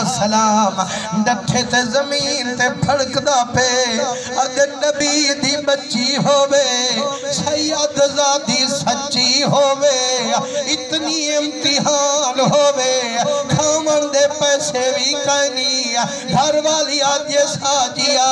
السلام ڈٹھے تے زمین تے پھڑک دا پہ اگر نبی دی بچی ہووے سید زادی سچی ہووے اتنی امتحان ہووے کھامن دے پیسے بھی کہنی گھر والی آدھے ساجیا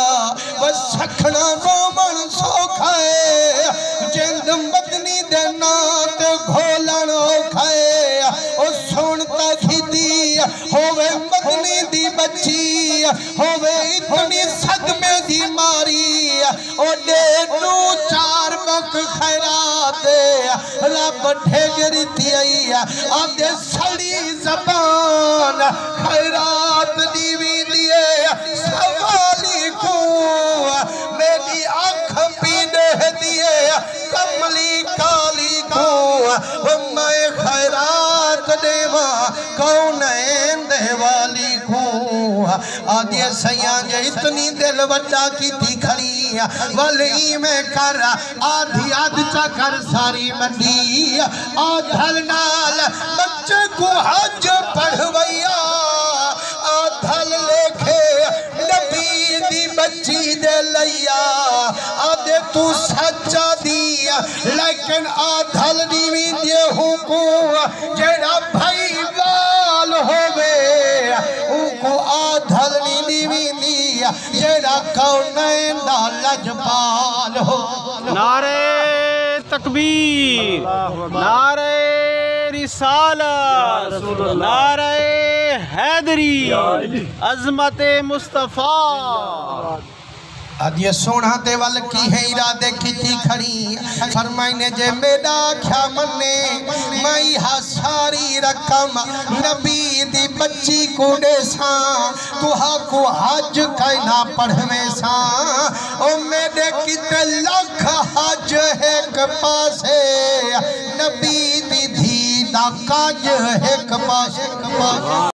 بس سکھنا رومن سوکھائے جند مدنی دے نات گھولن اوکھائے او سنتا کھیتی ہووے مدنی دی بچی ہووے اتنی صدمے دی ماری او ڈیٹو چار بک خیرات رب ڈھیگری تیئی آدھے سڑی زبان خیرات دیوی دیئے سوالی کو میری آنکھ پیڑے دیئے کملی کالی کو میں خیرات دیوا کونین دیوالی کو آدھے سیانجے اتنی دل وڈا کی تھی کھڑی ولی میں کر آدھی آدھا کر ساری منڈی آدھل نال بچے کو حج پڑھویا آدھل لکھے نبی دی بچی دے لیا آدھے تو سچا دیا لیکن آدھل نیوی دے حکوم جیڑا بھائی وال ہوئے ان کو آدھل نیوی دیا جیڑا کونین لجبال ہو نعرہ تکبیر نعرہ رسالت نعرہ حیدری عظمت مصطفیٰ آدھے سونا تے وال کی ہے ارادے کی تھی کھڑی فرمائنے جے میڈا کیا منے میں ساری رقم نبی دی بچی کو دے ساں تو ہاں کو حج کائنا پڑھوے ساں او میڈے کتے لکھ حج ایک پاسے نبی دی دھی دا کاج ایک پاسے